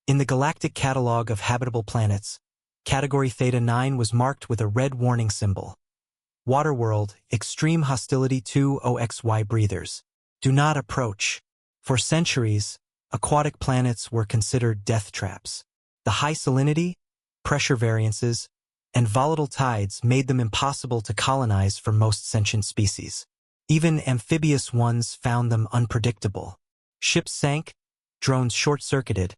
In the galactic catalog of habitable planets, Category Theta 9 was marked with a red warning symbol. Waterworld, extreme hostility to OXY breathers. Do not approach. For centuries, aquatic planets were considered death traps. The high salinity, pressure variances, and volatile tides made them impossible to colonize for most sentient species. Even amphibious ones found them unpredictable. Ships sank, drones short-circuited,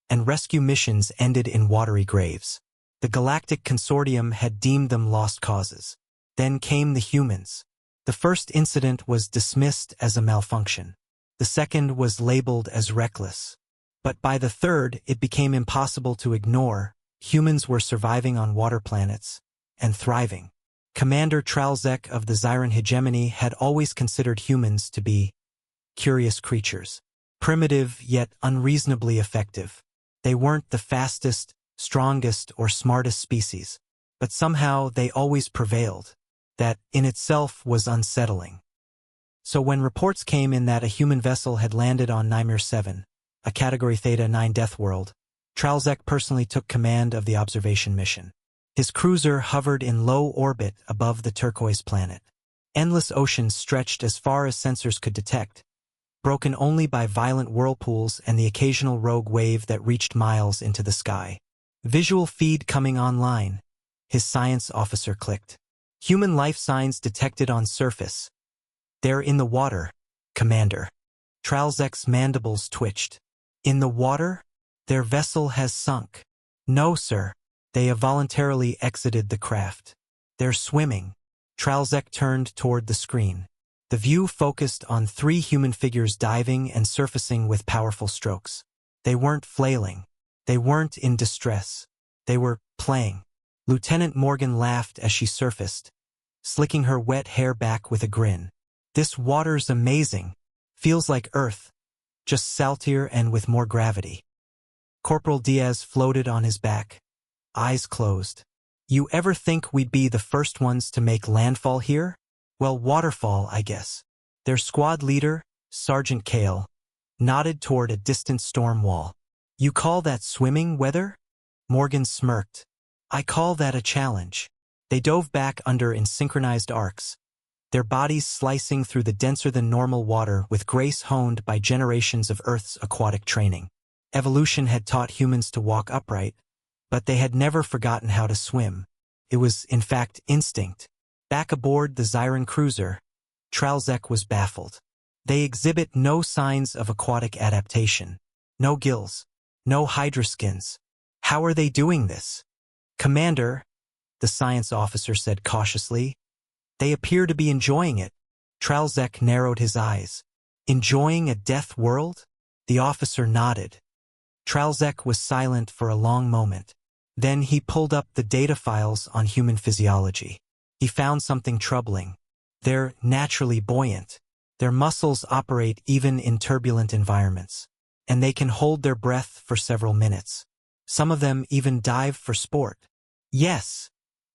and rescue missions ended in watery graves. The Galactic Consortium had deemed them lost causes. Then came the humans. The first incident was dismissed as a malfunction. The second was labeled as reckless. But by the third, it became impossible to ignore. Humans were surviving on water planets, and thriving. Commander Tralzek of the Zyran hegemony had always considered humans to be curious creatures. Primitive, yet unreasonably effective. They weren't the fastest, strongest, or smartest species, but somehow they always prevailed. That, in itself, was unsettling. So when reports came in that a human vessel had landed on Nymir 7, a Category Theta 9 death world, Tralzek personally took command of the observation mission. His cruiser hovered in low orbit above the turquoise planet. Endless oceans stretched as far as sensors could detect, broken only by violent whirlpools and the occasional rogue wave that reached miles into the sky. Visual feed coming online. His science officer clicked. Human life signs detected on surface. They're in the water, Commander. Tralzek's mandibles twitched. In the water? Their vessel has sunk. No, sir. They have voluntarily exited the craft. They're swimming. Tralzek turned toward the screen. The view focused on 3 human figures diving and surfacing with powerful strokes. They weren't flailing. They weren't in distress. They were playing. Lieutenant Morgan laughed as she surfaced, slicking her wet hair back with a grin. This water's amazing. Feels like Earth, just saltier and with more gravity. Corporal Diaz floated on his back, eyes closed. You ever think we'd be the first ones to make landfall here? Well, waterfall, I guess. Their squad leader, Sergeant Kale, nodded toward a distant storm wall. You call that swimming weather? Morgan smirked. I call that a challenge. They dove back under in synchronized arcs, their bodies slicing through the denser-than-normal water with grace honed by generations of Earth's aquatic training. Evolution had taught humans to walk upright, but they had never forgotten how to swim. It was, in fact, instinct. Back aboard the Zyran cruiser, Tralzek was baffled. They exhibit no signs of aquatic adaptation. No gills. No hydroskins. How are they doing this? Commander, the science officer said cautiously, they appear to be enjoying it. Tralzek narrowed his eyes. Enjoying a death world? The officer nodded. Tralzek was silent for a long moment. Then he pulled up the data files on human physiology. He found something troubling. They're naturally buoyant. Their muscles operate even in turbulent environments, and they can hold their breath for several minutes. Some of them even dive for sport. Yes,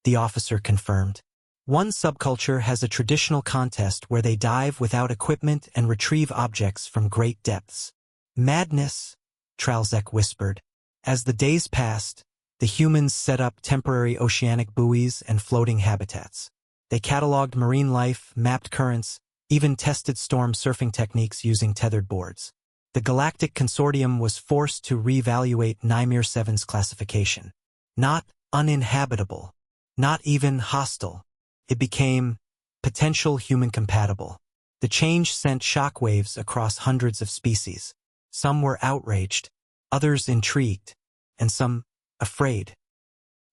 the officer confirmed. One subculture has a traditional contest where they dive without equipment and retrieve objects from great depths. Madness, Tralzek whispered. As the days passed, the humans set up temporary oceanic buoys and floating habitats. They cataloged marine life, mapped currents, even tested storm surfing techniques using tethered boards. The Galactic Consortium was forced to reevaluate Nymir 7's classification. Not uninhabitable, not even hostile. It became potential human-compatible. The change sent shockwaves across hundreds of species. Some were outraged, others intrigued, and some afraid.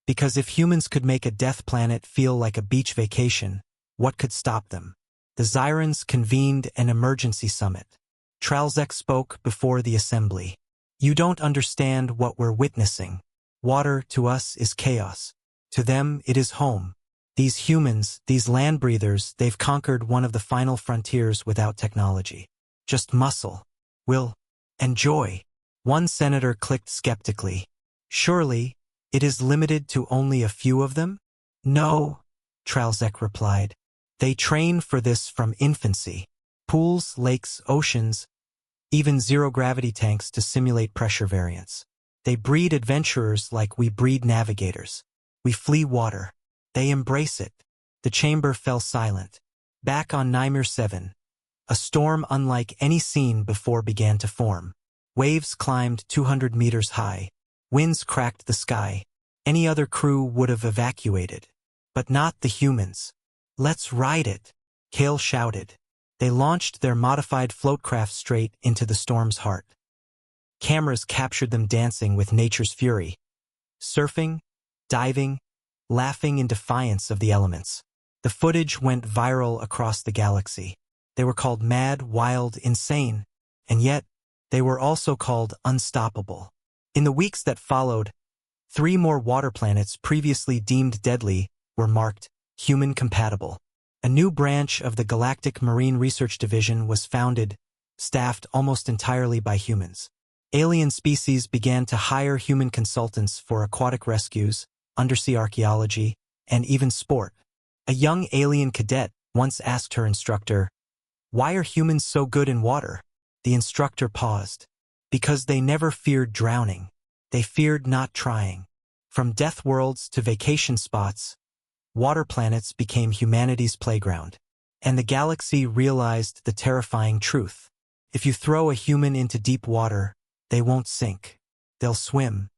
Because if humans could make a death planet feel like a beach vacation, what could stop them? The Zyrans convened an emergency summit. Tralzek spoke before the assembly. You don't understand what we're witnessing. Water to us is chaos. To them it is home. These humans, these land breathers, they've conquered one of the final frontiers without technology. Just muscle, will, and joy. One senator clicked skeptically. Surely, it is limited to only a few of them? No, Tralzek replied. They train for this from infancy. Pools, lakes, oceans, even zero-gravity tanks to simulate pressure variance. They breed adventurers like we breed navigators. We flee water. They embrace it. The chamber fell silent. Back on Nymir 7, a storm unlike any seen before began to form. Waves climbed 200 meters high. Winds cracked the sky. Any other crew would have evacuated. But not the humans. "Let's ride it," Kale shouted. They launched their modified floatcraft straight into the storm's heart. Cameras captured them dancing with nature's fury. Surfing, diving, laughing in defiance of the elements. The footage went viral across the galaxy. They were called mad, wild, insane, and yet they were also called unstoppable. In the weeks that followed, 3 more water planets previously deemed deadly were marked human-compatible. A new branch of the Galactic Marine Research Division was founded, staffed almost entirely by humans. Alien species began to hire human consultants for aquatic rescues, undersea archaeology, and even sport. A young alien cadet once asked her instructor, "Why are humans so good in water?" The instructor paused. "Because they never feared drowning. They feared not trying." From death worlds to vacation spots, water planets became humanity's playground. And the galaxy realized the terrifying truth. If you throw a human into deep water, they won't sink. They'll swim.